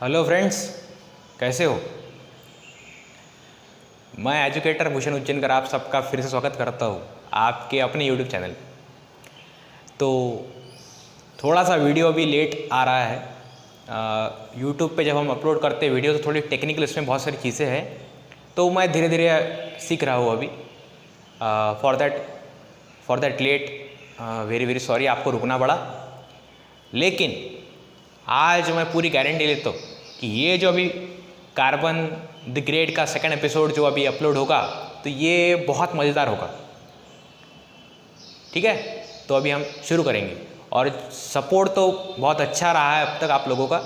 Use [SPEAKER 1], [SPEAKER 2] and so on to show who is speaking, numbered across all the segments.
[SPEAKER 1] Hello friends, कैसे हो। मैं एजुकेटर भूषण उज्जैनकर आप सबका फिर से स्वागत करता हूँ आपके अपने यूट्यूब चैनल। तो थोड़ा सा वीडियो अभी लेट आ रहा है। यूट्यूब पे जब हम अपलोड करते हैं वीडियो तो थोड़ी टेक्निकल इसमें बहुत सारी चीज़ें हैं, तो मैं धीरे धीरे सीख रहा हूँ अभी। For that late very very sorry, आपको रुकना पड़ा। लेकिन आज मैं पूरी गारंटी लेता हूँ कि ये जो अभी कार्बन द ग्रेट का सेकंड एपिसोड जो अभी अपलोड होगा तो ये बहुत मज़ेदार होगा। ठीक है, तो अभी हम शुरू करेंगे। और सपोर्ट तो बहुत अच्छा रहा है अब तक आप लोगों का,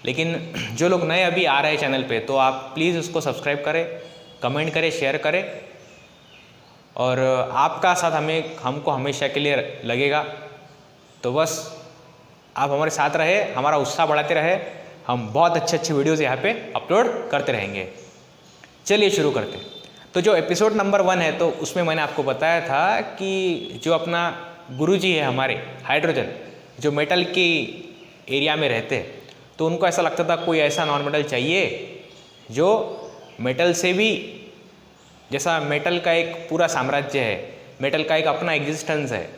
[SPEAKER 1] लेकिन जो लोग नए अभी आ रहे हैं चैनल पे तो आप प्लीज़ उसको सब्सक्राइब करें, कमेंट करें, शेयर करें। और आपका साथ हमको हमेशा के लिए लगेगा। तो बस आप हमारे साथ रहे, हमारा उत्साह बढ़ाते रहे। हम बहुत अच्छे अच्छे वीडियोज़ यहाँ पे अपलोड करते रहेंगे। चलिए शुरू करते हैं। तो जो एपिसोड नंबर 1 है तो उसमें मैंने आपको बताया था कि जो अपना गुरुजी है हमारे हाइड्रोजन, जो मेटल की एरिया में रहते हैं, तो उनको ऐसा लगता था कोई ऐसा नॉन मेटल चाहिए जो मेटल से भी, जैसा मेटल का एक पूरा साम्राज्य है, मेटल का एक अपना एग्जिस्टेंस है,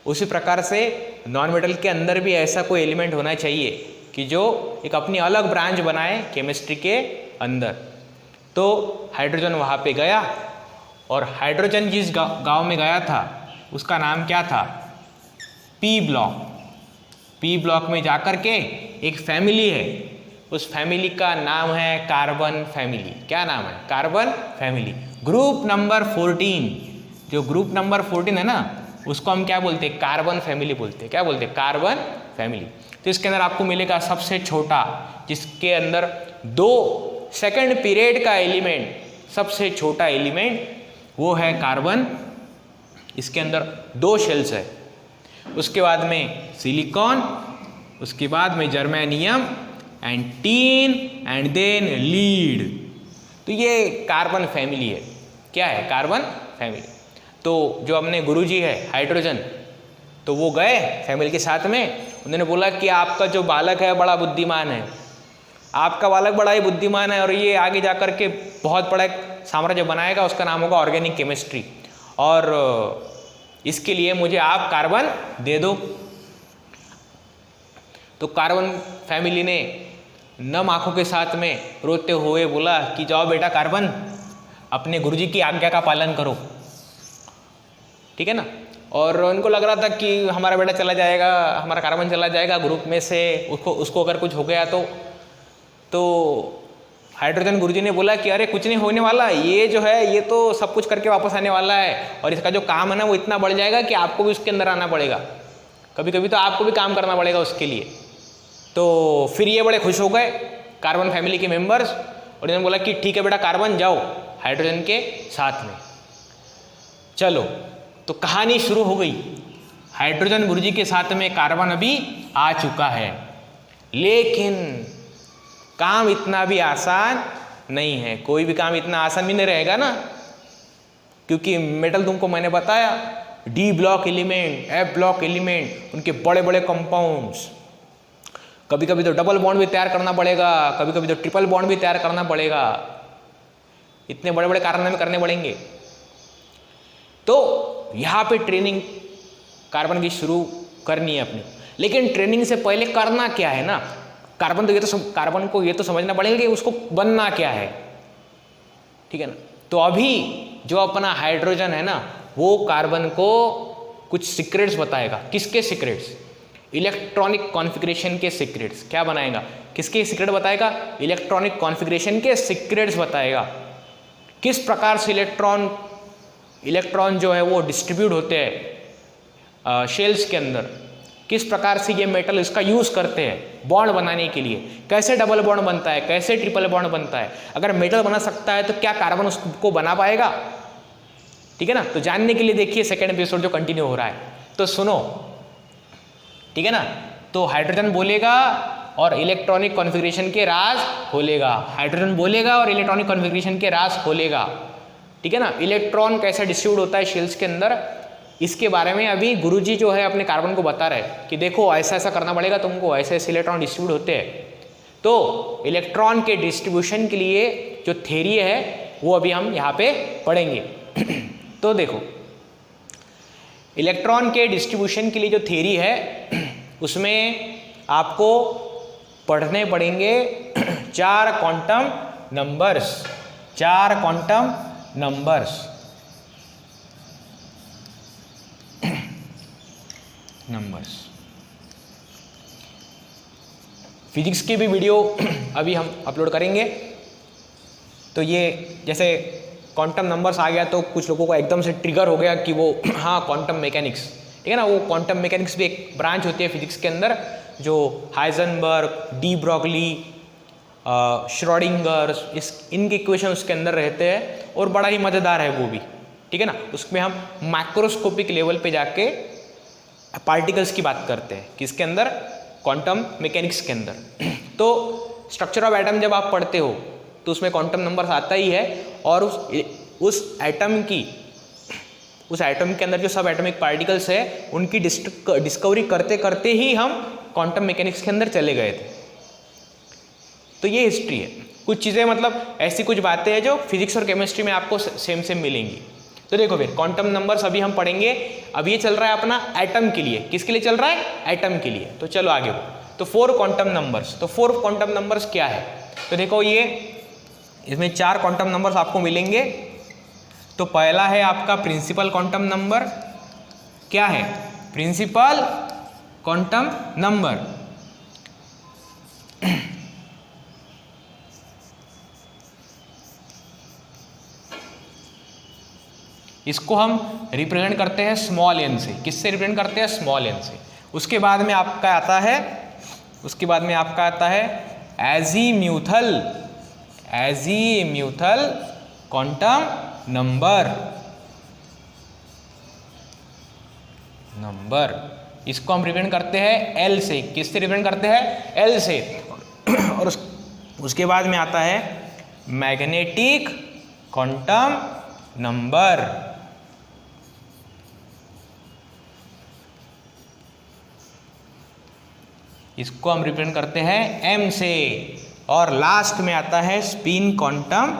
[SPEAKER 1] उसी प्रकार से नॉन मेटल के अंदर भी ऐसा कोई एलिमेंट होना चाहिए कि जो एक अपनी अलग ब्रांच बनाए केमिस्ट्री के अंदर। तो हाइड्रोजन वहाँ पे गया, और हाइड्रोजन जिस गांव में गया था उसका नाम क्या था, पी ब्लॉक। पी ब्लॉक में जाकर के एक फैमिली है, उस फैमिली का नाम है कार्बन फैमिली। क्या नाम है? Carbon family. ग्रुप नंबर 14, जो ग्रुप नंबर 14 है ना, उसको हम क्या बोलते हैं? कार्बन फैमिली बोलते हैं। क्या बोलते हैं? Carbon family. तो इसके अंदर आपको मिलेगा सबसे छोटा, जिसके अंदर 2 सेकंड पीरियड का एलिमेंट, सबसे छोटा एलिमेंट वो है कार्बन। इसके अंदर 2 शेल्स है। उसके बाद में सिलिकॉन, उसके बाद में germanium and tin and then lead. तो ये कार्बन फैमिली है। क्या है? Carbon family. तो जो अपने गुरुजी है हाइड्रोजन, तो वो गए फैमिली के साथ में। उन्होंने बोला कि आपका जो बालक है बड़ा बुद्धिमान है, आपका बालक बड़ा ही बुद्धिमान है और ये आगे जाकर के बहुत बड़ा एक साम्राज्य बनाएगा, उसका नाम होगा ऑर्गेनिक केमिस्ट्री, और इसके लिए मुझे आप कार्बन दे दो। तो कार्बन फैमिली ने नम आंखों के साथ में रोते हुए बोला कि जाओ बेटा कार्बन, अपने गुरुजी की आज्ञा का पालन करो। ठीक है ना। और उनको लग रहा था कि हमारा बेटा चला जाएगा, हमारा कार्बन चला जाएगा ग्रुप में से, उसको अगर कुछ हो गया तो हाइड्रोजन गुरुजी ने बोला कि अरे कुछ नहीं होने वाला, ये जो है ये तो सब कुछ करके वापस आने वाला है, और इसका जो काम है ना वो इतना बढ़ जाएगा कि आपको भी उसके अंदर आना पड़ेगा, कभी कभी तो आपको भी काम करना पड़ेगा उसके लिए। तो फिर ये बड़े खुश हो गए कार्बन फैमिली के मेंबर्स, और इन्होंने बोला कि ठीक है बेटा कार्बन, जाओ हाइड्रोजन के साथ में। चलो, तो कहानी शुरू हो गई। हाइड्रोजन गुरुजी के साथ में कार्बन अभी आ चुका है, लेकिन काम इतना भी आसान नहीं है। कोई भी काम इतना आसान भी नहीं रहेगा ना, क्योंकि मेटल तुमको मैंने बताया, D block element, F block element, उनके बड़े बड़े कंपाउंड्स, कभी कभी तो डबल बॉन्ड भी तैयार करना पड़ेगा, कभी कभी तो ट्रिपल बॉन्ड भी तैयार करना पड़ेगा, इतने बड़े बड़े कारनामे करने पड़ेंगे। तो यहाँ पे ट्रेनिंग कार्बन की शुरू करनी है अपनी। लेकिन ट्रेनिंग से पहले करना क्या है ना, कार्बन को ये तो समझना पड़ेगा कि उसको बनना क्या है। ठीक है ना। तो अभी जो अपना हाइड्रोजन है ना, वो कार्बन को कुछ सीक्रेट्स बताएगा। किसके सीक्रेट्स? इलेक्ट्रॉनिक कॉन्फ़िगरेशन के सीक्रेट्स। क्या बनाएगा? किसके सीक्रेट बताएगा? इलेक्ट्रॉनिक कॉन्फ़िगरेशन के सीक्रेट्स बताएगा। किस प्रकार से इलेक्ट्रॉन जो है वो डिस्ट्रीब्यूट होते हैं शेल्स के अंदर, किस प्रकार से ये मेटल इसका यूज़ करते हैं बॉन्ड बनाने के लिए, कैसे डबल बॉन्ड बनता है, कैसे ट्रिपल बॉन्ड बनता है। अगर मेटल बना सकता है तो क्या कार्बन उसको बना पाएगा? ठीक है ना। तो जानने के लिए देखिए सेकेंड एपिसोड जो कंटिन्यू हो रहा है, तो सुनो। ठीक है ना। तो हाइड्रोजन बोलेगा और इलेक्ट्रॉनिक कॉन्फ़िगरेशन के राज खोलेगा। हाइड्रोजन बोलेगा और इलेक्ट्रॉनिक कॉन्फ़िगरेशन के राज खोलेगा। ठीक है ना। इलेक्ट्रॉन कैसे डिस्ट्रीब्यूट होता है शेल्स के अंदर, इसके बारे में अभी गुरुजी जो है अपने कार्बन को बता रहे कि देखो ऐसा ऐसा करना पड़ेगा तुमको, ऐसे ऐसे इलेक्ट्रॉन डिस्ट्रीब्यूट होते हैं। तो इलेक्ट्रॉन के डिस्ट्रीब्यूशन के लिए जो थ्योरी है वो अभी हम यहाँ पे पढ़ेंगे। तो देखो, इलेक्ट्रॉन के डिस्ट्रीब्यूशन के लिए जो थ्योरी है उसमें आपको पढ़ने पड़ेंगे 4 quantum numbers, 4 quantum numbers physics की भी वीडियो अभी हम अपलोड करेंगे। तो ये जैसे क्वांटम नंबर्स आ गया तो कुछ लोगों को एकदम से ट्रिगर हो गया कि वो हाँ क्वांटम मैकेनिक्स, ठीक है ना, वो क्वांटम मैकेनिक्स भी एक ब्रांच होती है फिजिक्स के अंदर, जो हाइजेनबर्ग, डी ब्रॉगली, श्रोडिंगर, इनके इक्वेशन उसके अंदर रहते हैं और बड़ा ही मज़ेदार है वो भी, ठीक है ना। उसमें हम माइक्रोस्कोपिक लेवल पे जाके पार्टिकल्स की बात करते हैं, किसके अंदर, क्वांटम मैकेनिक्स के अंदर। तो स्ट्रक्चर ऑफ एटम जब आप पढ़ते हो तो उसमें क्वांटम नंबर्स आता ही है, और उस एटम के अंदर जो सब एटॉमिक पार्टिकल्स है उनकी डिस्कवरी करते करते ही हम क्वांटम मैकेनिक्स के अंदर चले गए थे। तो ये हिस्ट्री है। कुछ चीज़ें मतलब ऐसी कुछ बातें हैं जो फिजिक्स और केमिस्ट्री में आपको सेम सेम मिलेंगी। तो देखो फिर क्वांटम नंबर्स अभी हम पढ़ेंगे। अब ये चल रहा है अपना एटम के लिए, किसके लिए चल रहा है, एटम के लिए। तो चलो आगे। तो 4 क्वांटम नंबर्स, तो 4 क्वांटम नंबर्स क्या है, तो देखो ये इसमें 4 क्वांटम नंबर्स आपको मिलेंगे। तो पहला है आपका प्रिंसिपल क्वांटम नंबर। क्या है, प्रिंसिपल क्वांटम नंबर। इसको हम रिप्रेजेंट करते हैं स्मॉल एन से। किससे रिप्रेजेंट करते हैं, स्मॉल एन से। उसके बाद में आपका आता है एजीम्यूथल क्वांटम नंबर। इसको हम रिप्रेजेंट करते हैं एल से। किससे रिप्रेजेंट करते हैं, एल से। और उसके बाद में आता है मैग्नेटिक क्वांटम नंबर। इसको हम रिप्रेजेंट करते हैं एम से। और लास्ट में आता है स्पिन क्वांटम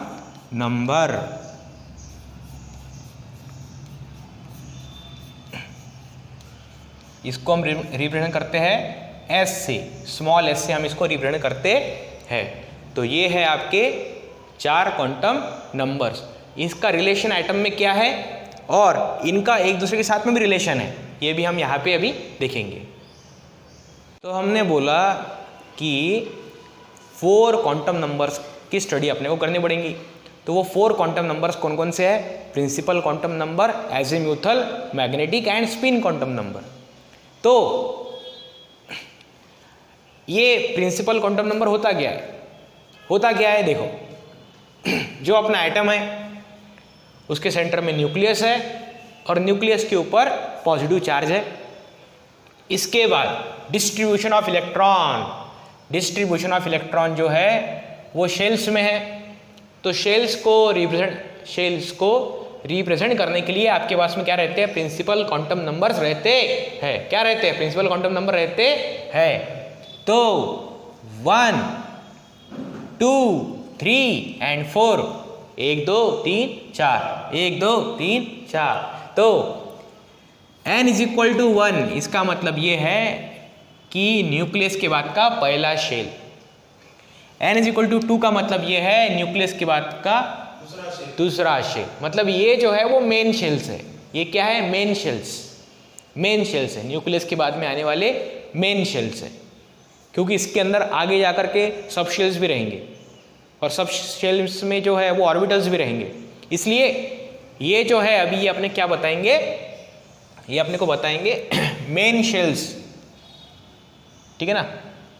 [SPEAKER 1] नंबर। इसको हम रिप्रेजेंट करते हैं एस से, स्मॉल एस से हम इसको रिप्रेजेंट करते हैं। तो ये है आपके 4 क्वांटम नंबर्स। इसका रिलेशन एटम में क्या है और इनका एक दूसरे के साथ में भी रिलेशन है, ये भी हम यहाँ पे अभी देखेंगे। तो हमने बोला कि 4 क्वांटम नंबर्स की स्टडी अपने को करनी पड़ेगी। तो वो 4 क्वांटम नंबर्स कौन कौन से है, principal quantum number, azimuthal, magnetic and spin quantum number. तो ये प्रिंसिपल क्वांटम नंबर होता क्या है, देखो, जो अपना एटम है उसके सेंटर में न्यूक्लियस है और न्यूक्लियस के ऊपर पॉजिटिव चार्ज है। इसके बाद डिस्ट्रीब्यूशन ऑफ इलेक्ट्रॉन जो है वो शेल्स में है। तो शेल्स को रिप्रेजेंट करने के लिए आपके पास में क्या रहते हैं, प्रिंसिपल क्वांटम नंबर्स रहते हैं। क्या रहते हैं, प्रिंसिपल क्वांटम नंबर रहते हैं। तो 1, 2, 3 एंड 4, 1 2 3 4, 1 2 3 4। तो n = 1, इसका मतलब ये है कि न्यूक्लियस के बाद का पहला शेल। n = 2 का मतलब ये है न्यूक्लियस के बाद का दूसरा शेल। मतलब ये जो है वो मेन शेल्स है। ये क्या है, मेन शेल्स है, न्यूक्लियस के बाद में आने वाले मेन शेल्स है। क्योंकि इसके अंदर आगे जाकर के सब शेल्स भी रहेंगे और सब शेल्स में जो है वो ऑर्बिटल्स भी रहेंगे। इसलिए ये जो है अभी ये अपने क्या बताएंगे, ये अपने को बताएंगे मेन शेल्स, ठीक है ना,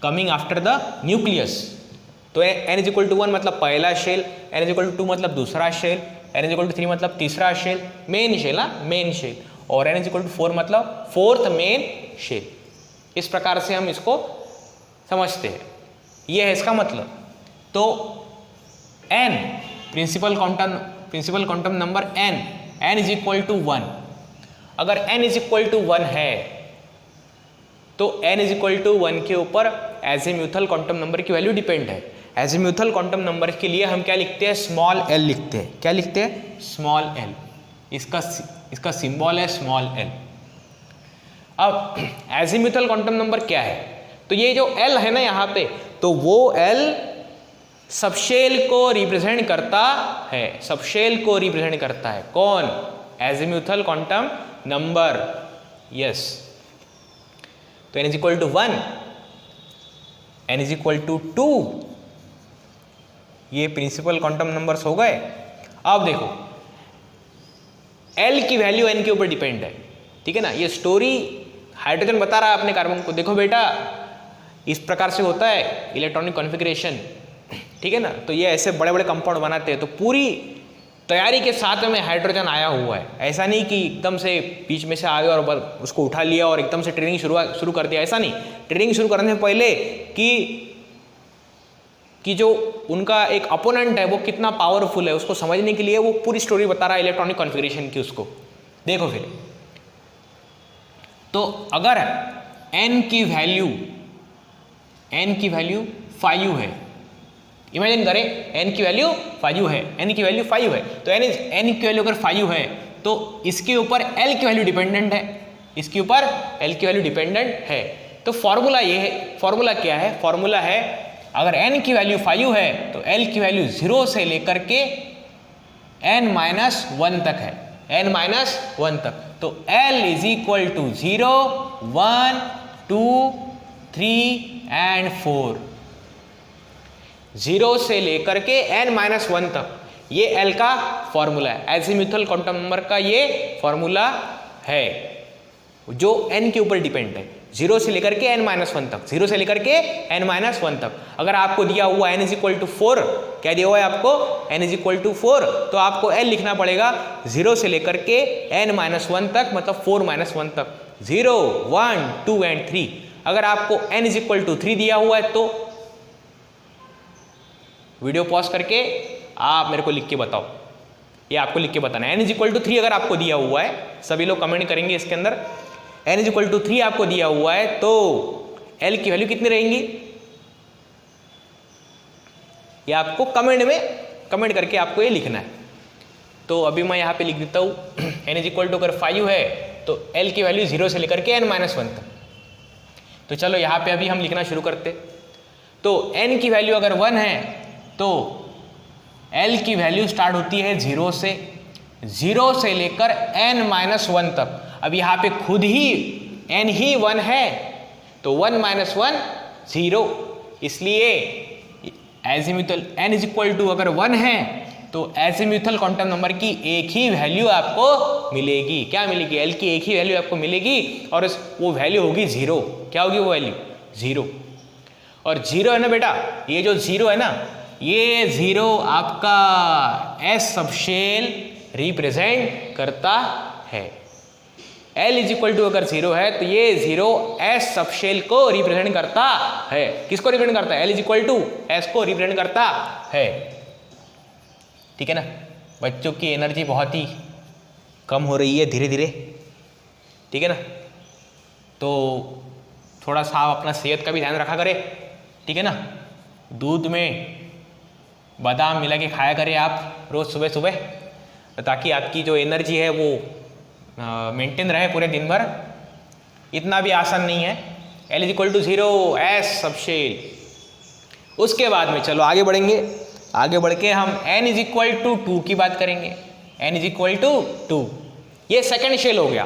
[SPEAKER 1] कमिंग आफ्टर द न्यूक्लियस। तो n = 1 मतलब पहला शेल, n = 2 मतलब दूसरा शेल, n = 3 मतलब तीसरा shell, main shell, main shell. और n = 4 मतलब 4th मेन शेल। इस प्रकार से हम इसको समझते हैं, ये है इसका मतलब। तो n principal quantum number n = 1। अगर n = 1 है तो n इज इक्वल टू 1 के ऊपर एजीम्यूथल क्वांटम नंबर की वैल्यू डिपेंड है। एजीम्यूथल क्वांटम नंबर के लिए हम क्या लिखते हैं, स्मॉल l लिखते हैं। क्या लिखते हैं, स्मॉल l। इसका सिंबल है स्मॉल l। अब एजीम्यूथल क्वांटम नंबर क्या है, तो ये जो l है ना यहाँ पे, तो वो l सबशेल को रिप्रेजेंट करता है। सबशेल को रिप्रेजेंट करता है कौन, एजीम्यूथल क्वांटम नंबर। यस, तो n is equal to 1, n is equal to 2, ये प्रिंसिपल क्वांटम नंबर्स हो गए। अब देखो l की वैल्यू n के ऊपर डिपेंड है, ठीक है ना। ये स्टोरी हाइड्रोजन बता रहा है अपने कार्बन को, देखो बेटा इस प्रकार से होता है इलेक्ट्रॉनिक कॉन्फ़िगरेशन, ठीक है ना। तो ये ऐसे बड़े बड़े कंपाउंड बनाते हैं, तो पूरी तैयारी के साथ में हाइड्रोजन आया हुआ है। ऐसा नहीं कि एकदम से बीच में से आए और उसको उठा लिया और एकदम से ट्रेनिंग शुरू कर दिया, ऐसा नहीं। ट्रेनिंग शुरू करने से पहले कि जो उनका एक अपोनेंट है वो कितना पावरफुल है, उसको समझने के लिए वो पूरी स्टोरी बता रहा है इलेक्ट्रॉनिक कॉन्फ़िगरेशन की। उसको देखो फिर, तो अगर n की वैल्यू 5 है, इमेजिन करें n की वैल्यू 5 है, n की वैल्यू 5 है, तो n की वैल्यू अगर 5 है तो इसके ऊपर l की वैल्यू डिपेंडेंट है, इसके ऊपर l की वैल्यू डिपेंडेंट है। तो फॉर्मूला ये है, फॉर्मूला क्या है, फॉर्मूला है अगर n की वैल्यू 5 है तो l की वैल्यू 0 से लेकर के n-1 तक है, n-1 तक। तो l is equal to 0, 1, 2, 3 and 4, 0 से लेकर के n-1 तक, ये l का फॉर्मूला है। एजीम्यूथल क्वांटम नंबर का ये फॉर्मूला है जो n के ऊपर डिपेंड है, 0 से लेकर के n-1 तक, 0 से लेकर के n-1 तक। अगर आपको दिया हुआ n इज इक्वल टू 4, क्या दिया हुआ है आपको, n इज इक्वल टू 4, तो आपको l लिखना पड़ेगा 0 से लेकर के n-1 तक, मतलब 4-1 तक, 0, 1, 2 एंड 3। अगर आपको n इज इक्वल टू 3 दिया हुआ है तो वीडियो पॉज करके आप मेरे को लिख के बताओ, ये आपको लिख के बताना है। n इज इक्वल टू 3 अगर आपको दिया हुआ है, सभी लोग कमेंट करेंगे इसके अंदर, n इज इक्वल टू 3 आपको दिया हुआ है तो l की वैल्यू कितनी रहेंगी, ये आपको कमेंट करके आपको ये लिखना है। तो अभी मैं यहाँ पे लिख देता हूँ, n इज इक्वल टू अगर 5 है तो l की वैल्यू 0 से लेकर के n-1 तक। तो चलो यहाँ पे अभी हम लिखना शुरू करते। तो n की वैल्यू अगर 1 है तो l की वैल्यू स्टार्ट होती है 0 से लेकर n-1 तक। अब यहाँ पे खुद ही n ही 1 है तो 1-1 0, इसलिए azimuthal n is equal to अगर 1 है तो एजीम्यूथल क्वांटम नंबर की एक ही वैल्यू आपको मिलेगी। क्या मिलेगी, l की एक ही वैल्यू आपको मिलेगी और वो वैल्यू होगी 0। क्या होगी वो वैल्यू, 0। और 0 है ना बेटा, ये जो 0 है ना, ये 0 आपका s सबशेल रिप्रेजेंट करता है। l इज इक्वल टू अगर 0 है तो ये 0 s सबशेल को रिप्रेजेंट करता है। किसको रिप्रेजेंट करता है, l is equal to s को रिप्रेजेंट करता है, ठीक है ना। बच्चों की एनर्जी बहुत ही कम हो रही है धीरे धीरे, ठीक है ना। तो थोड़ा सा अपना सेहत का भी ध्यान रखा करे, ठीक है ना। दूध में बादाम मिला के खाया करें आप रोज़ सुबह सुबह, ताकि आपकी जो एनर्जी है वो मेंटेन रहे पूरे दिन भर। इतना भी आसान नहीं है। l is equal to 0 s subshell. उसके बाद में चलो आगे बढ़ेंगे, आगे बढ़ के हम n इज इक्वल टू 2 की बात करेंगे। n इज इक्वल टू 2, ये सेकेंड शेल हो गया।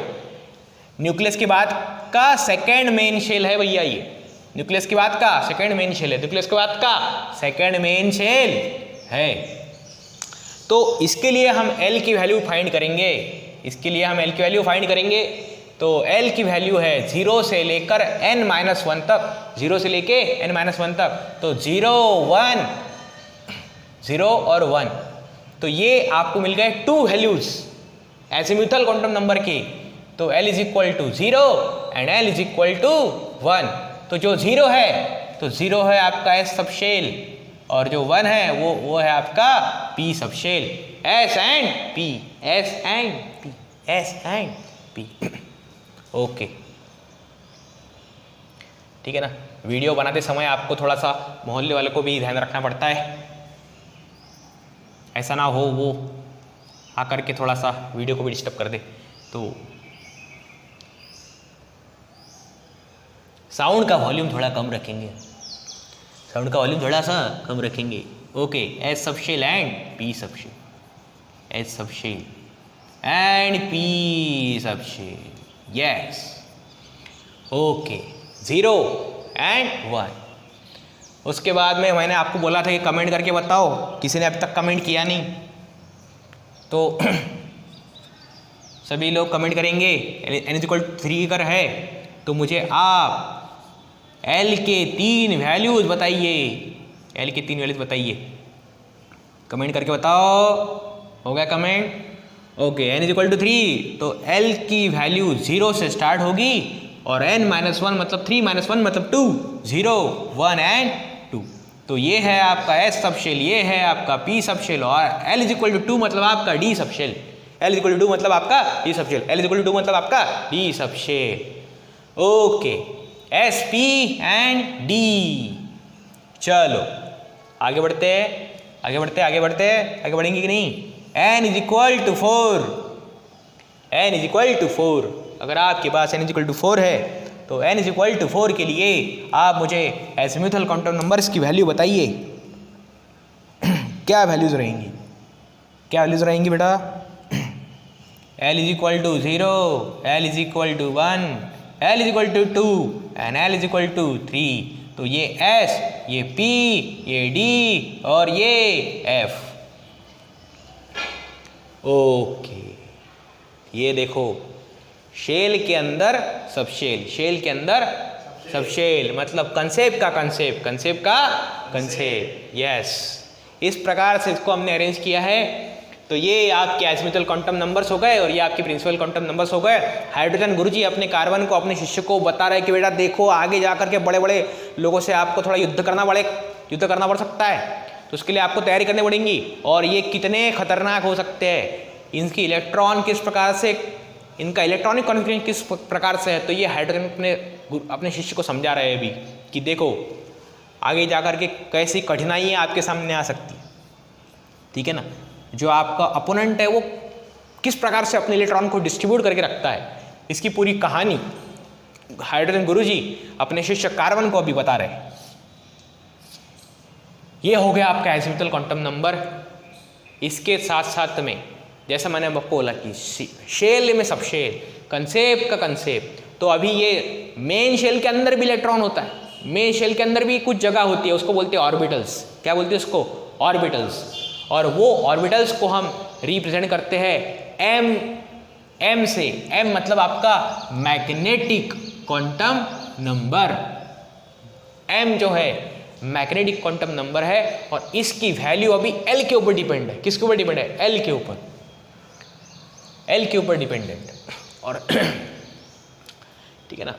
[SPEAKER 1] न्यूक्लियस के बाद का सेकेंड मेन शेल है भैया, ये न्यूक्लियस के बाद का सेकेंड मेन शेल है, न्यूक्लियस के बाद का सेकेंड मेन शेल है। तो इसके लिए हम l की वैल्यू फाइंड करेंगे, इसके लिए हम l की वैल्यू फाइंड करेंगे। तो l की वैल्यू है 0 से लेकर n-1 तक, 0 से लेके n-1 तक। तो 0, 1, 0 और 1, तो ये आपको मिल गए 2 वैल्यूज एजीम्यूथल क्वांटम नंबर की। तो l is equal to 0 and l is equal to 1। तो जो 0 है तो 0 है आपका s सबशेल, और जो 1 है वो है आपका p subshell. s and p, s and p, s and p। Okay, ठीक है ना। वीडियो बनाते समय आपको थोड़ा सा मोहल्ले वालों को भी ध्यान रखना पड़ता है, ऐसा ना हो वो आकर के थोड़ा सा वीडियो को भी डिस्टर्ब कर दे। तो साउंड का वॉल्यूम थोड़ा कम रखेंगे, साउंड का वॉल्यूम थोड़ा सा कम रखेंगे। Okay, H subshell and P subshell, H subshell and P subshell, yes. Okay, 0 and 1। उसके बाद में मैंने आपको बोला था कि कमेंट करके बताओ, किसी ने अभी तक कमेंट किया नहीं, तो सभी लोग कमेंट करेंगे। n=3 अगर है तो मुझे आप L के 3 वैल्यूज बताइए, L के 3 वैल्यूज बताइए, कमेंट करके बताओ। हो गया कमेंट? ओके, n=3 तो L की वैल्यू 0 से स्टार्ट होगी और n-1 मतलब 3-1 मतलब 2, 0, 1 एंड 2। तो ये है आपका S सबशेल, ये है आपका P सबशेल, और L=2 मतलब आपका D सबशेल, L=2 मतलब आपका D सबशेल, L=2 मतलब आपका D subshell. Okay, S, P and D। चलो आगे बढ़ते हैं, आगे बढ़ते आगे बढ़ते आगे बढ़ेंगे कि नहीं। n=4, n=4। अगर आपके पास n=4 है तो n=4 के लिए आप मुझे एजिमुथल क्वांटम नंबर्स की वैल्यू बताइए। क्या वैल्यूज रहेंगी, क्या वैल्यूज रहेंगी बेटा? L=0, L=1, L=2 and L=3। तो ये S, ये P, ये D और ये F। ओके, ये देखो, शेल के अंदर सबशेल, शेल के अंदर सबशेल मतलब कंसेप्ट का कंसेप्ट, कंसेप्ट का कंसेप्ट, यस। इस प्रकार से इसको हमने अरेंज किया है। तो ये आपके एजिमुथल क्वांटम नंबर्स हो गए और ये आपके प्रिंसिपल क्वांटम नंबर्स हो गए। हाइड्रोजन गुरुजी अपने कार्बन को, अपने शिष्य को बता रहे कि बेटा देखो, आगे जाकर के बड़े बड़े लोगों से आपको थोड़ा युद्ध करना पड़ सकता है, तो उसके लिए आपको तैयारी करनी पड़ेगी। और ये कितने खतरनाक हो सकते हैं, इनकी इलेक्ट्रॉन किस प्रकार से, इनका इलेक्ट्रॉनिक कॉन्फ़िगरेशन किस प्रकार से है। तो ये हाइड्रोजन अपने शिष्य को समझा रहे हैं अभी कि देखो आगे जाकर के कैसी कठिनाइयाँ आपके सामने आ सकती, ठीक है ना। जो आपका अपोनेंट है वो किस प्रकार से अपने इलेक्ट्रॉन को डिस्ट्रीब्यूट करके रखता है, इसकी पूरी कहानी हाइड्रोजन गुरुजी अपने शिष्य कार्बन को अभी बता रहे हैं। ये हो गया आपका एजिमुथल क्वांटम नंबर। इसके साथ साथ में जैसा मैंने आपको बोला कि शेल में सबशेल, कंसेप्ट का कंसेप्ट, तो अभी ये मेन शेल के अंदर भी इलेक्ट्रॉन होता है, मेन शेल के अंदर भी कुछ जगह होती है, उसको बोलते हैं ऑर्बिटल्स। क्या बोलते हैं उसको? ऑर्बिटल्स। और वो ऑर्बिटल्स को हम रिप्रेजेंट करते हैं m से। m मतलब आपका मैग्नेटिक क्वांटम नंबर, m जो है मैग्नेटिक क्वांटम नंबर है और इसकी वैल्यू अभी L के ऊपर डिपेंड है। किसके ऊपर डिपेंड है? L के ऊपर, L के ऊपर डिपेंडेंट। और ठीक है ना,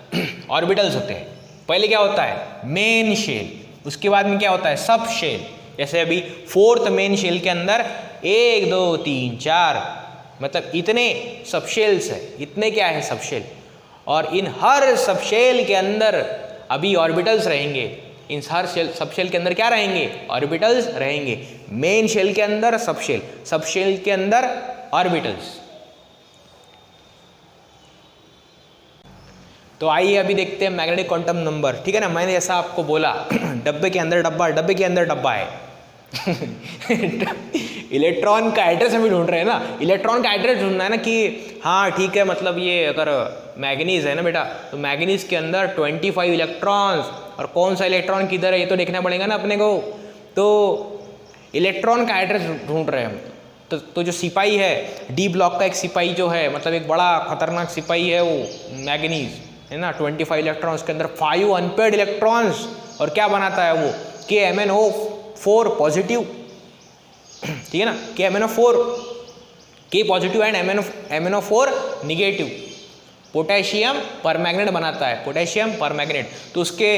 [SPEAKER 1] ऑर्बिटल्स होते हैं। पहले क्या होता है? मेन शेल, उसके बाद में क्या होता है? सब शेल। जैसे अभी 4th मेन शेल के अंदर 1 2 3 4 मतलब इतने सबशेल्स है, इतने क्या है सबशेल, और इन हर सबशेल के अंदर अभी ऑर्बिटल्स रहेंगे। इन हर सबशेल के अंदर क्या रहेंगे? ऑर्बिटल्स रहेंगे। मेन शेल के अंदर सबशेल, सबशेल के अंदर ऑर्बिटल्स। तो आइए अभी देखते हैं मैग्नेटिक क्वांटम नंबर, ठीक है ना। मैंने जैसा आपको बोला डब्बे के अंदर डब्बा, डब्बे के अंदर डब्बा है। इलेक्ट्रॉन का एड्रेस अभी ढूंढ रहे हैं ना, इलेक्ट्रॉन का एड्रेस ढूंढना है ना कि हाँ ठीक है, मतलब ये अगर मैग्नीज है ना बेटा, तो मैग्नीज के अंदर 25 इलेक्ट्रॉन्स, और कौन सा इलेक्ट्रॉन किधर है ये तो देखना पड़ेगा ना अपने को। तो इलेक्ट्रॉन का एड्रेस ढूंढ रहे हैं हम। तो जो सिपाही है, डी ब्लॉक का एक सिपाही जो है, मतलब एक बड़ा खतरनाक सिपाही है वो मैग्नीज है ना, 25 इलेक्ट्रॉन, उसके अंदर 5 अनपेयर्ड इलेक्ट्रॉन्स, और क्या बनाता है वो? KMnO4 पॉजिटिव, ठीक है ना, KMnO4 K positive and MnO4 negative, potassium परमैग्नेट बनाता है, पोटेशियम परमैग्नेट। तो उसके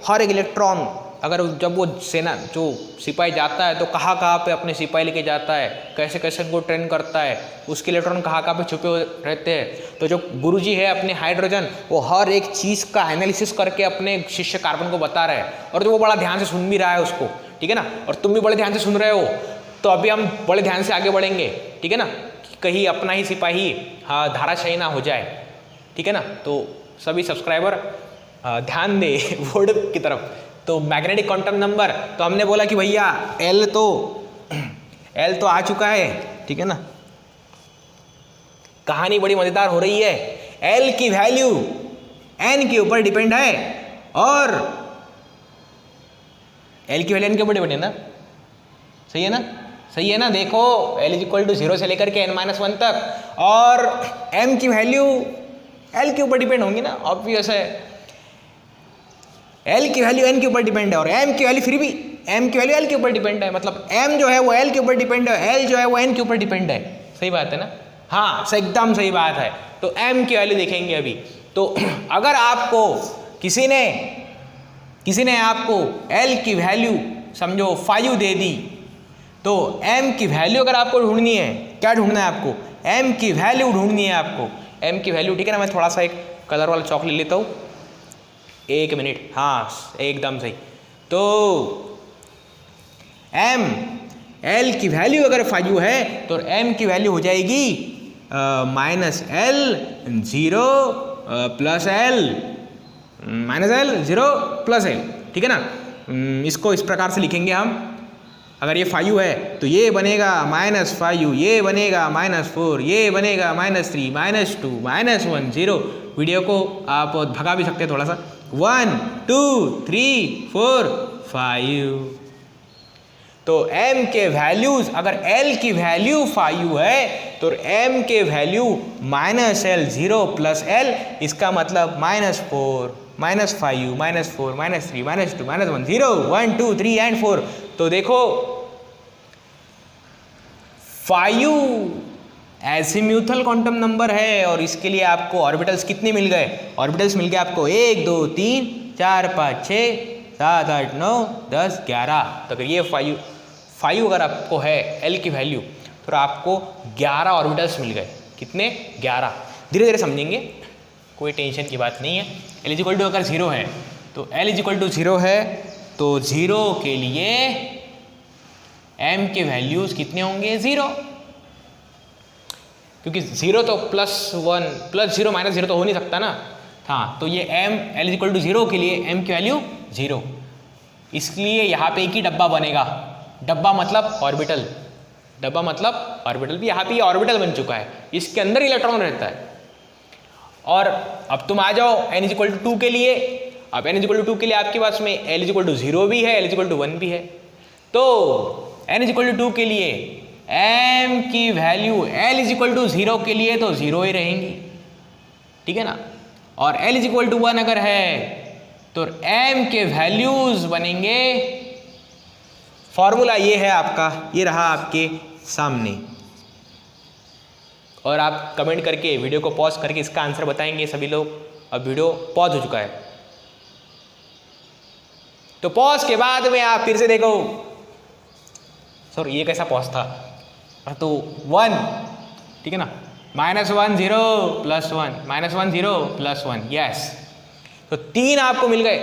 [SPEAKER 1] हर एक इलेक्ट्रॉन अगर जब वो सेना जो सिपाही जाता है तो कहाँ कहाँ पे अपने सिपाही लेके जाता है, कैसे कैसे उनको ट्रेन करता है, उसके इलेक्ट्रॉन कहाँ कहाँ पे छुपे हुए रहते हैं। तो जो गुरुजी है अपने हाइड्रोजन, वो हर एक चीज़ का एनालिसिस करके अपने शिष्य कार्बन को बता रहे हैं, और जो वो बड़ा ध्यान से सुन भी रहा है उसको, ठीक है ना। और तुम भी बड़े ध्यान से सुन रहे हो, तो अभी हम बड़े ध्यान से आगे बढ़ेंगे, ठीक है ना, कि कहीं अपना ही सिपाही धाराशायी ना हो जाए, ठीक है ना। तो सभी सब्सक्राइबर ध्यान दे बोर्ड की तरफ। तो मैग्नेटिक क्वांटम नंबर, तो हमने बोला कि भैया एल तो आ चुका है, ठीक है ना। कहानी बड़ी मजेदार हो रही है। एल की वैल्यू एन के ऊपर डिपेंड है, और एल की वैल्यू एन के ऊपर डिपेंड है ना, सही है ना, सही है ना। देखो एल इज इक्वल टू 0 से लेकर के n-1 तक, और m की वैल्यू एल के ऊपर डिपेंड होंगी ना, ऑब्वियस है। एल की वैल्यू एन के ऊपर डिपेंड है, और एम की वैल्यू फिर भी एम की वैल्यू एल के ऊपर डिपेंड है, मतलब एम जो है वो एल के ऊपर डिपेंड है, एल जो है वो एन के ऊपर डिपेंड है। सही बात है ना, हाँ एकदम सही बात है। तो एम की वैल्यू देखेंगे अभी। तो अगर आपको किसी ने आपको एल की वैल्यू समझो 5 दे दी, तो एम की वैल्यू अगर आपको ढूंढनी है, क्या ढूंढना है आपको, एम की वैल्यू ढूंढनी है आपको, एम की वैल्यू, ठीक है ना। मैं थोड़ा सा एक कलर वाला चॉक ले लेता हूँ, 1 मिनट, हाँ एकदम सही। तो एम एल की वैल्यू अगर 5 है तो एम की वैल्यू हो जाएगी -L 0 + L -L 0 + L, ठीक है ना। इसको इस प्रकार से लिखेंगे हम। अगर ये 5 है तो ये बनेगा -5, ये बनेगा -4, ये बनेगा -3, -2, -1 0। वीडियो को आप भगा भी सकते हैं थोड़ा सा। 1 2 3 4 5। तो m के वैल्यूज, अगर l की वैल्यू 5 है तो m के वैल्यू -L 0 + L, इसका मतलब -4 -5 -4 -3 -2 -1 0 1 2 3 एंड 4। तो देखो 5 एजिम्यूथल क्वांटम नंबर है, और इसके लिए आपको ऑर्बिटल्स कितने मिल गए, ऑर्बिटल्स मिल गए आपको 1 2 3 4 5 6 7 8 9 10 11। तो अगर ये 5 अगर आपको है एल की वैल्यू, तो आपको 11 ऑर्बिटल्स मिल गए। कितने? 11। धीरे धीरे समझेंगे, कोई टेंशन की बात नहीं है। एल इज इक्वल टू अगर 0 है, तो एल इज इक्वल टू 0 है, तो 0 के लिए m के वैल्यूज कितने होंगे? 0, क्योंकि 0 तो +1 +0 -0 तो हो नहीं सकता ना। हाँ, तो ये m l is equal to 0 के लिए m की वैल्यू 0, इसलिए यहाँ पे एक ही डब्बा बनेगा। डब्बा मतलब ऑर्बिटल, डब्बा मतलब ऑर्बिटल भी यहाँ पे ऑर्बिटल बन चुका है, इसके अंदर इलेक्ट्रॉन रहता है। और अब तुम आ जाओ n इज इक्वल टू 2 के लिए। अब n इज इक्वल टू 2 के लिए आपके पास में l इज इक्वल टू 0 भी है, l इज इक्वल टू 1 भी है। तो n इज इक्वल टू 2 के लिए m की value l is equal to 0 के लिए तो 0 ही रहेंगी, ठीक है ना। और l इज इक्वल टू 1 अगर है तो m के वैल्यूज बनेंगे, फॉर्मूला ये है आपका, ये रहा आपके सामने। और आप कमेंट करके वीडियो को पॉज करके इसका आंसर बताएंगे सभी लोग। अब वीडियो पॉज हो चुका है, तो पॉज के बाद में आप फिर से देखो। सर ये कैसा पॉज था? तो 1, ठीक है ना, -1 0 +1 -1 0 +1, यस। तो 3 आपको मिल गए,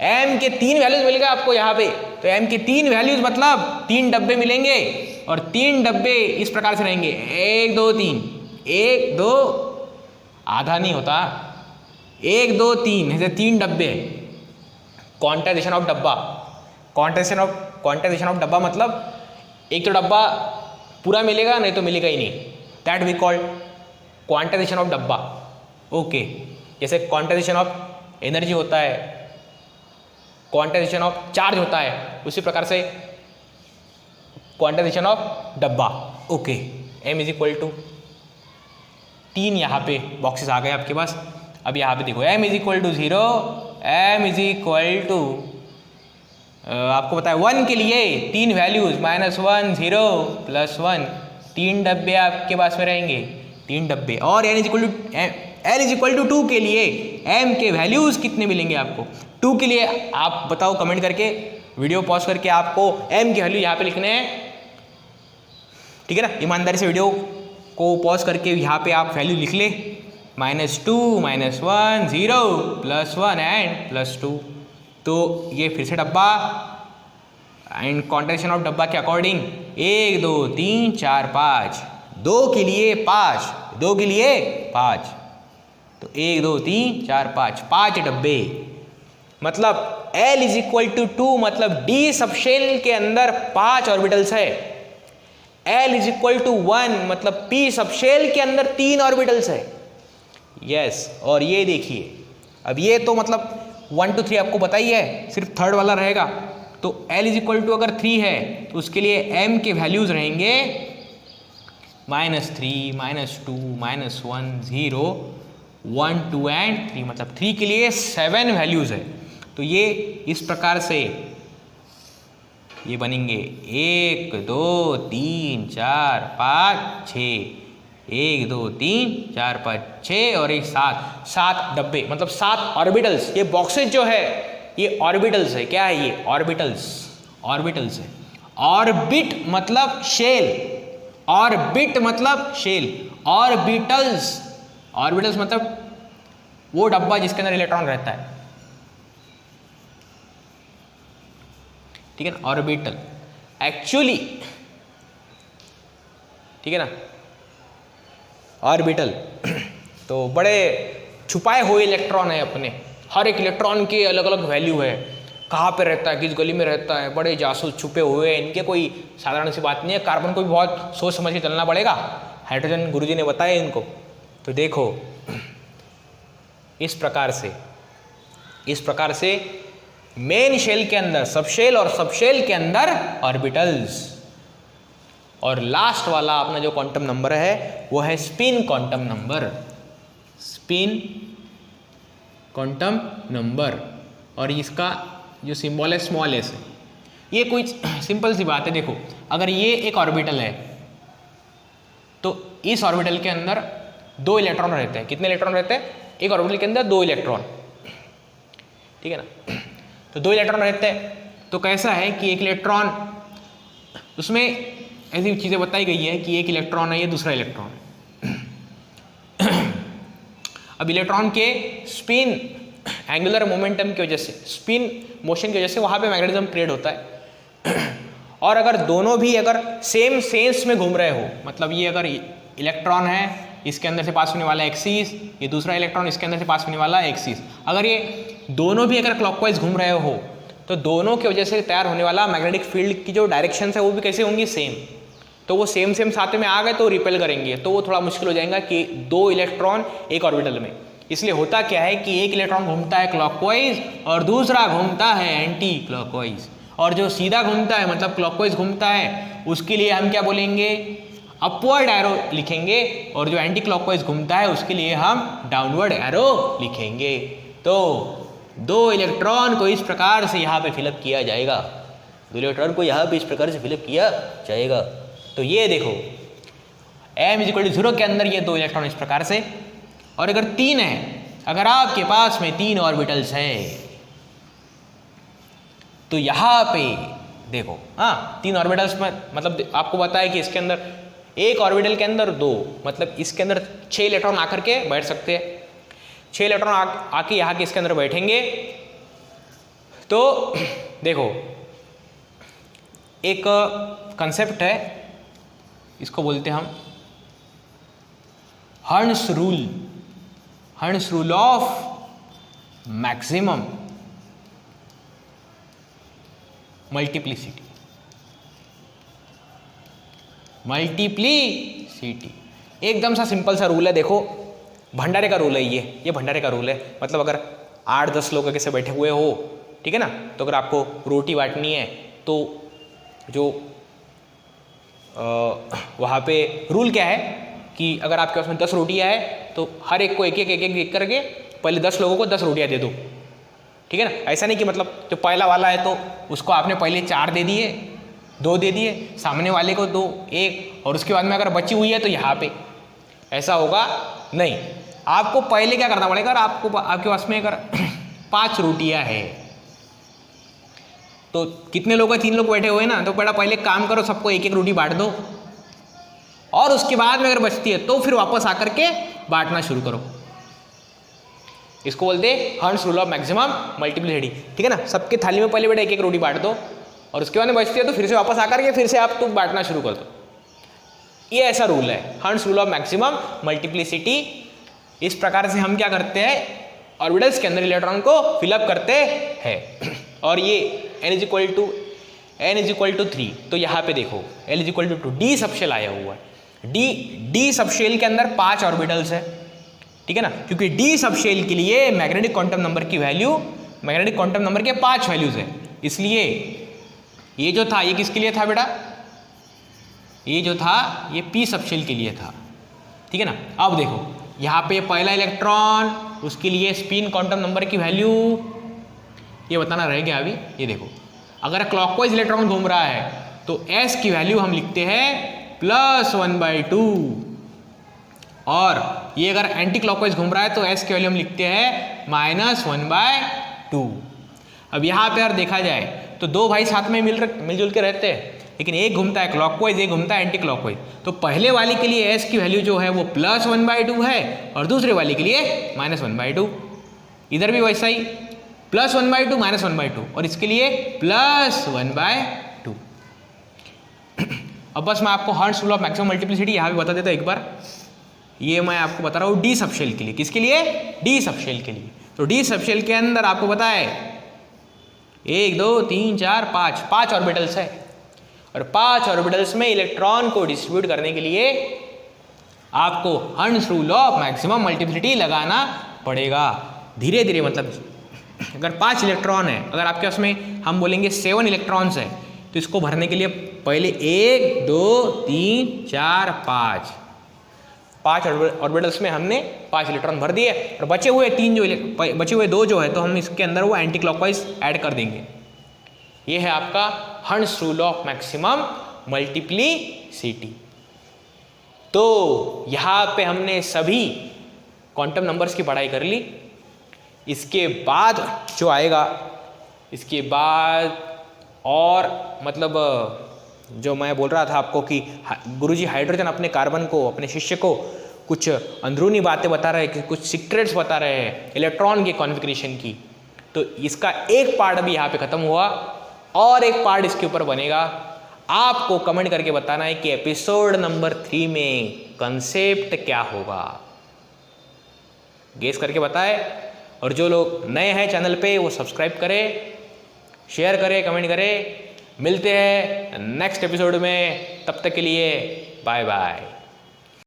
[SPEAKER 1] m के 3 वैल्यूज मिल गए आपको यहाँ पे। तो m के 3 वैल्यूज मतलब 3 डब्बे मिलेंगे, और 3 डब्बे इस प्रकार से रहेंगे 1 2 3 1 2, आधा नहीं होता, 1 2 3 ऐसे 3 डब्बे। क्वांटाइजेशन ऑफ डब्बा, क्वांटाइजेशन ऑफ डब्बा मतलब एक तो डब्बा पूरा मिलेगा, नहीं तो मिलेगा ही नहीं, that we called quantization of डब्बा। ओके, जैसे क्वांटाइजेशन ऑफ एनर्जी होता है, क्वांटाइजेशन ऑफ चार्ज होता है, उसी प्रकार से क्वांटाइजेशन ऑफ डब्बा। Okay, m is equal to 3 यहाँ पे बॉक्सेस आ गए आपके पास। अब यहाँ पे देखो m is equal to 0, m is equal to आपको पता है 1 के लिए 3 वैल्यूज -1 0 +1, 3 डब्बे आपके पास में रहेंगे, 3 डब्बे। और l इज इक्वल टू 2 के लिए m के वैल्यूज कितने मिलेंगे आपको? 2 के लिए आप बताओ कमेंट करके, वीडियो पॉज करके आपको m की वैल्यू यहाँ पे लिखने हैं, ठीक है ना। ईमानदारी से वीडियो को पॉज करके यहाँ पे आप वैल्यू लिख ले, -2 -1 0 +1 एंड +2। तो ये फिर से डब्बा एंड कॉन्ट्रेक्शन ऑफ डब्बा के अकॉर्डिंग 1 2 3 4 5, 2 के लिए 5, 2 के लिए 5, तो 1 2 3 4 5, 5 डब्बे। मतलब L = 2, मतलब D सबशेल के अंदर 5 ऑर्बिटल्स है। L = 1, मतलब P सबशेल के अंदर 3 ऑर्बिटल्स है। यस, और ये देखिए, अब ये तो मतलब 1 2 3 आपको पता ही है, सिर्फ थर्ड वाला रहेगा। तो L = अगर 3 है तो उसके लिए M के वैल्यूज रहेंगे -3 -2 -1 0 1 2 एंड 3, मतलब 3 के लिए 7 वैल्यूज है। तो ये इस प्रकार से ये बनेंगे 1 2 3 4 5 6, 1 2 3 4 5 6 और एक 7 डब्बे, मतलब 7 ऑर्बिटल्स। ये बॉक्सेस जो है ये ऑर्बिटल्स है। क्या है ये? ऑर्बिटल्स है। ऑर्बिट मतलब शेल, ऑर्बिट मतलब शेल, ऑर्बिटल्स मतलब वो डब्बा जिसके अंदर इलेक्ट्रॉन रहता है, ठीक है ना, ऑर्बिटल एक्चुअली, ठीक है ना, ऑर्बिटल। तो बड़े छुपाए हुए इलेक्ट्रॉन है अपने, हर एक इलेक्ट्रॉन की अलग अलग वैल्यू है, कहाँ पे रहता है, किस गली में रहता है, बड़े जासूस छुपे हुए हैं, इनके कोई साधारण सी बात नहीं है। कार्बन को भी बहुत सोच समझ के चलना पड़ेगा, हाइड्रोजन गुरुजी ने बताया इनको। तो देखो इस प्रकार से मेन शेल के अंदर सबशेल और सबशेल के अंदर ऑर्बिटल्स, और लास्ट वाला अपना जो क्वांटम नंबर है वो है spin quantum number, spin quantum number. और इसका जो सिंबल है स्मॉल s है। ये कोई सिंपल सी बात है। देखो अगर ये एक ऑर्बिटल है तो इस ऑर्बिटल के अंदर 2 इलेक्ट्रॉन रहते हैं। कितने इलेक्ट्रॉन रहते हैं? एक ऑर्बिटल के अंदर 2 इलेक्ट्रॉन, ठीक है ना। तो 2 इलेक्ट्रॉन रहते हैं। तो कैसा है कि एक इलेक्ट्रॉन, उसमें ऐसी चीज़ें बताई गई है कि एक इलेक्ट्रॉन है, ये दूसरा इलेक्ट्रॉन है। अब इलेक्ट्रॉन के स्पिन एंगुलर मोमेंटम की वजह से, स्पिन मोशन की वजह से वहाँ पे मैग्नेटिज्म क्रिएट होता है। और अगर दोनों भी अगर सेम सेंस में घूम रहे हो, मतलब ये अगर इलेक्ट्रॉन है, इसके अंदर से पास होने वाला एक्सिस, ये दूसरा इलेक्ट्रॉन इसके अंदर से पास होने वाला एक्सिस, अगर ये दोनों भी अगर क्लॉकवाइज घूम रहे हो तो दोनों की वजह से तैयार होने वाला मैग्नेटिक फील्ड की जो डायरेक्शन है वो भी कैसे होंगी? सेम। तो वो सेम साथ में आ गए तो रिपेल करेंगे, तो वो थोड़ा मुश्किल हो जाएगा कि 2 इलेक्ट्रॉन एक ऑर्बिटल में। इसलिए होता क्या है कि एक इलेक्ट्रॉन घूमता है क्लॉकवाइज और दूसरा घूमता है एंटी क्लॉकवाइज, और जो सीधा घूमता है मतलब क्लॉकवाइज घूमता है उसके लिए हम क्या बोलेंगे? अपवर्ड एरो लिखेंगे, और जो एंटी क्लॉकवाइज घूमता है उसके लिए हम डाउनवर्ड एरो लिखेंगे। तो 2 इलेक्ट्रॉन को इस प्रकार से यहाँ पे फिलअप किया जाएगा, 2 इलेक्ट्रॉन को यहाँ पे इस प्रकार से फिलअप किया जाएगा। तो ये देखो m = 0 के अंदर ये 2 इलेक्ट्रॉन इस प्रकार से, और अगर 3 है, अगर आपके पास में 3 ऑर्बिटल्स है तो यहाँ पे देखो, हाँ 3 ऑर्बिटल्स में मतलब आपको बताया कि इसके अंदर एक ऑर्बिटल के अंदर 2, मतलब इसके अंदर 6 इलेक्ट्रॉन आकर के बैठ सकते हैं। 6 इलेक्ट्रॉन आके यहाँ के इसके अंदर बैठेंगे। तो देखो एक कंसेप्ट है, इसको बोलते हैं हम hertz rule of maximum multiplicity. एकदम सा सिंपल सा रूल है। देखो भंडारे का रूल है, ये भंडारे का रूल है। मतलब अगर 8-10 लोग कैसे बैठे हुए हो, ठीक है ना, तो अगर आपको रोटी बांटनी है तो जो वहाँ पे रूल क्या है कि अगर आपके पास में 10 रोटियाँ है तो हर एक को एक एक करके पहले 10 लोगों को 10 रोटियाँ दे दो, ठीक है ना। ऐसा नहीं कि मतलब जो पहला वाला है तो उसको आपने पहले 4 दे दिए, 2 दे दिए, सामने वाले को 2 1, और उसके बाद में अगर बची हुई है तो यहाँ पे ऐसा होगा नहीं। आपको पहले क्या करना पड़ेगा? अगर आपके पास में अगर 5 रोटियां है। तो कितने लोग हैं? 3 लोग बैठे हुए हैं ना, तो बड़ा पहले काम करो, सबको एक एक रोटी बांट दो, और उसके बाद में अगर बचती है तो फिर वापस आकर के बांटना शुरू करो। इसको बोलते हैं hertz rule of maximum multiplicity. ठीक है ना, सबके थाली में पहले बेटा एक एक रोटी बांट दो, और उसके बाद में बचती है तो फिर से वापस आकर के फिर से आप तुम बांटना शुरू कर दो। ये ऐसा रूल है hertz rule of maximum multiplicity. इस प्रकार से हम क्या करते हैं, ऑर्बिटल्स के अंदर इलेक्ट्रॉन को फिलअप करते हैं। और ये n इज इक्वल टू 3, तो यहाँ पे देखो L is equal to 2, D subshell आया हुआ है। डी सबशेल के अंदर 5 ऑर्बिटल्स है। ठीक है ना, क्योंकि डी सबशेल के लिए मैग्नेटिक क्वांटम नंबर की वैल्यू, मैग्नेटिक क्वांटम नंबर के 5 वैल्यूज है, इसलिए ये जो था ये किसके लिए था बेटा? ये जो था ये पी सबशेल के लिए था। ठीक है ना, अब देखो यहाँ पे पहला इलेक्ट्रॉन, उसके लिए स्पिन क्वांटम नंबर की वैल्यू ये बताना रह गया अभी। ये देखो अगर क्लॉकवाइज इलेक्ट्रॉन घूम रहा है तो s की वैल्यू हम लिखते हैं +1/2, और ये अगर एंटी क्लॉकवाइज घूम रहा है तो s की वैल्यू हम लिखते हैं -1/2। अब यहाँ पे अगर देखा जाए तो दो भाई साथ में मिलजुल के रहते हैं, लेकिन एक घूमता है क्लॉकवाइज, एक घूमता है एंटी क्लॉकवाइज। तो पहले वाले के लिए s की वैल्यू जो है वो +1/2 है, और दूसरे वाले के लिए -1/2। इधर भी वैसा ही +1/2 -1/2, और इसके लिए +1/2। अब बस मैं आपको hertz rule of maximum multiplicity यहाँ भी बता देता एक बार। ये मैं आपको बता रहा हूँ डी सबशेल के लिए। किसके लिए? डी सबशेल के लिए। तो डी सबशेल के अंदर आपको पता है 1 2 3 4 5 ऑर्बिटल्स है, और 5 ऑर्बिटल्स में इलेक्ट्रॉन को डिस्ट्रीब्यूट करने के लिए आपको hertz rule of maximum multiplicity लगाना पड़ेगा धीरे धीरे। मतलब अगर 5 इलेक्ट्रॉन है, अगर आपके पास में हम बोलेंगे 7 इलेक्ट्रॉन्स है, तो इसको भरने के लिए पहले 1 2 3 4 5 ऑर्बिटल्स में हमने 5 इलेक्ट्रॉन भर दिए, और बचे हुए 2 जो है तो हम इसके अंदर वो एंटी क्लॉकवाइज ऐड कर देंगे। ये है आपका hertz rule of maximum multiplicity. तो यहाँ पे हमने सभी क्वांटम नंबर्स की पढ़ाई कर ली। इसके बाद जो आएगा, इसके बाद और मतलब जो मैं बोल रहा था आपको कि गुरुजी हाइड्रोजन अपने कार्बन को, अपने शिष्य को कुछ अंदरूनी बातें बता रहे हैं, कुछ सीक्रेट्स बता रहे हैं इलेक्ट्रॉन के कॉन्फ़िगरेशन की। तो इसका एक पार्ट भी यहाँ पे ख़त्म हुआ, और एक पार्ट इसके ऊपर बनेगा। आपको कमेंट करके बताना है कि एपिसोड नंबर 3 में कंसेप्ट क्या होगा, गेस करके बताए। और जो लोग नए हैं चैनल पे वो सब्सक्राइब करें, शेयर करें, कमेंट करें। मिलते हैं नेक्स्ट एपिसोड में, तब तक के लिए बाय बाय।